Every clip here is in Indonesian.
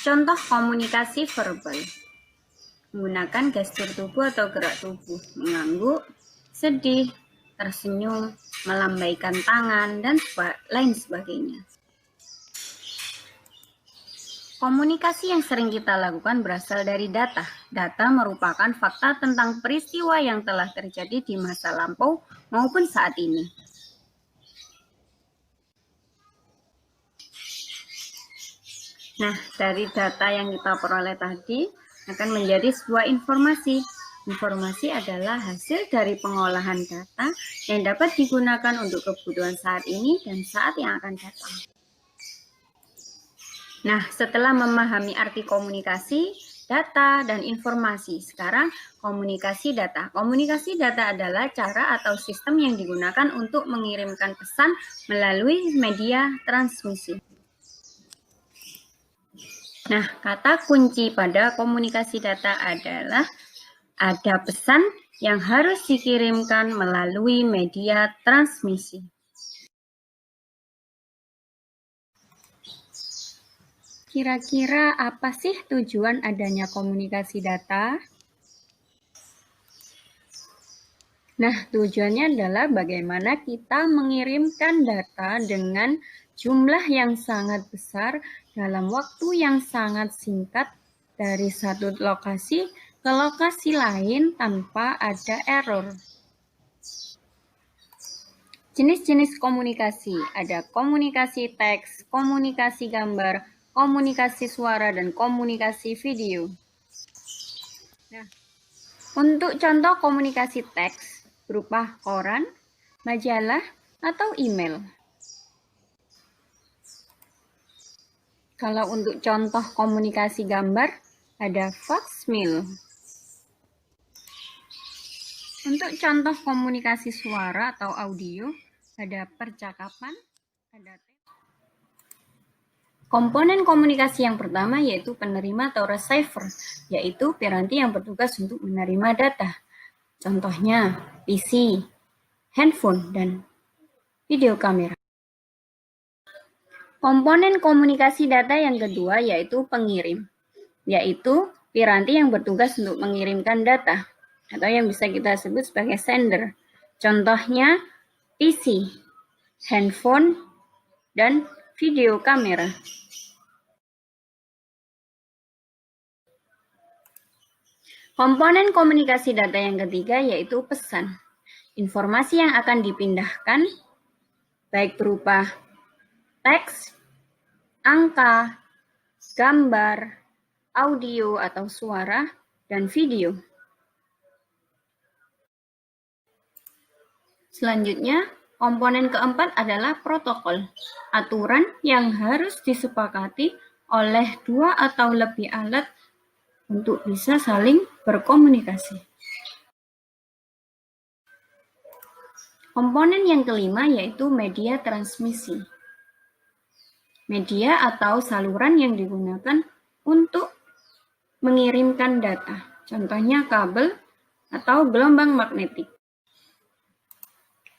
Contoh komunikasi verbal. Menggunakan gestur tubuh atau gerak tubuh, mengangguk, sedih, tersenyum, melambaikan tangan, dan lain sebagainya. Komunikasi yang sering kita lakukan berasal dari data. Data merupakan fakta tentang peristiwa yang telah terjadi di masa lampau maupun saat ini. Nah, dari data yang kita peroleh tadi akan menjadi sebuah informasi. Informasi adalah hasil dari pengolahan data yang dapat digunakan untuk kebutuhan saat ini dan saat yang akan datang. Nah, setelah memahami arti komunikasi, data, dan informasi, sekarang komunikasi data. Komunikasi data adalah cara atau sistem yang digunakan untuk mengirimkan pesan melalui media transmisi. Nah, kata kunci pada komunikasi data adalah ada pesan yang harus dikirimkan melalui media transmisi. Kira-kira apa sih tujuan adanya komunikasi data? Nah, tujuannya adalah bagaimana kita mengirimkan data dengan jumlah yang sangat besar dalam waktu yang sangat singkat dari satu lokasi ke lokasi lain tanpa ada error. Jenis-jenis komunikasi, ada komunikasi teks, komunikasi gambar, komunikasi suara, dan komunikasi video. Nah, untuk contoh komunikasi teks berupa koran, majalah, atau email. Kalau untuk contoh komunikasi gambar, ada faxmail. Untuk contoh komunikasi suara atau audio, ada percakapan, ada komponen komunikasi yang pertama yaitu penerima atau receiver, yaitu piranti yang bertugas untuk menerima data. Contohnya PC, handphone, dan video kamera. Komponen komunikasi data yang kedua yaitu pengirim, yaitu piranti yang bertugas untuk mengirimkan data, atau yang bisa kita sebut sebagai sender. Contohnya PC, handphone, dan video kamera. Komponen komunikasi data yang ketiga yaitu pesan. Informasi yang akan dipindahkan baik berupa teks, angka, gambar, audio atau suara, dan video. Selanjutnya, komponen keempat adalah protokol, aturan yang harus disepakati oleh dua atau lebih alat untuk bisa saling berkomunikasi. Komponen yang kelima yaitu media transmisi. Media atau saluran yang digunakan untuk mengirimkan data, contohnya kabel atau gelombang magnetik.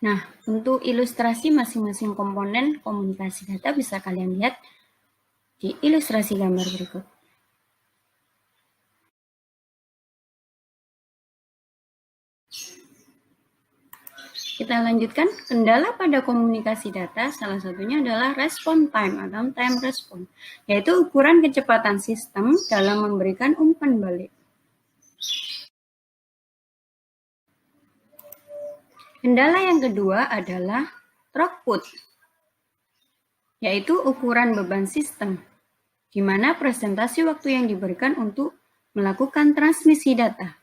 Nah, untuk ilustrasi masing-masing komponen komunikasi data bisa kalian lihat di ilustrasi gambar berikut. Kita lanjutkan, kendala pada komunikasi data salah satunya adalah respon time atau time response, yaitu ukuran kecepatan sistem dalam memberikan umpan balik. Kendala yang kedua adalah throughput, yaitu ukuran beban sistem, di mana presentasi waktu yang diberikan untuk melakukan transmisi data.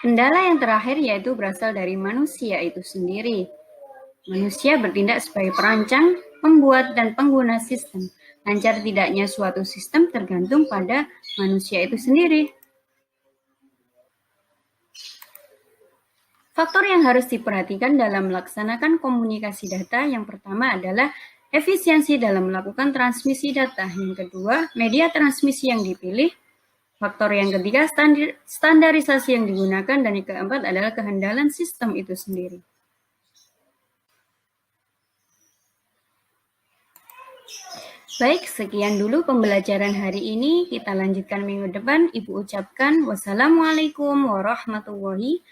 Kendala yang terakhir yaitu berasal dari manusia itu sendiri. Manusia bertindak sebagai perancang, pembuat, dan pengguna sistem. Lancar tidaknya suatu sistem tergantung pada manusia itu sendiri. Faktor yang harus diperhatikan dalam melaksanakan komunikasi data yang pertama adalah efisiensi dalam melakukan transmisi data. Yang kedua, media transmisi yang dipilih. Faktor yang ketiga, standarisasi yang digunakan. Dan yang keempat adalah kehandalan sistem itu sendiri. Baik, sekian dulu pembelajaran hari ini. Kita lanjutkan minggu depan. Ibu ucapkan wassalamualaikum warahmatullahi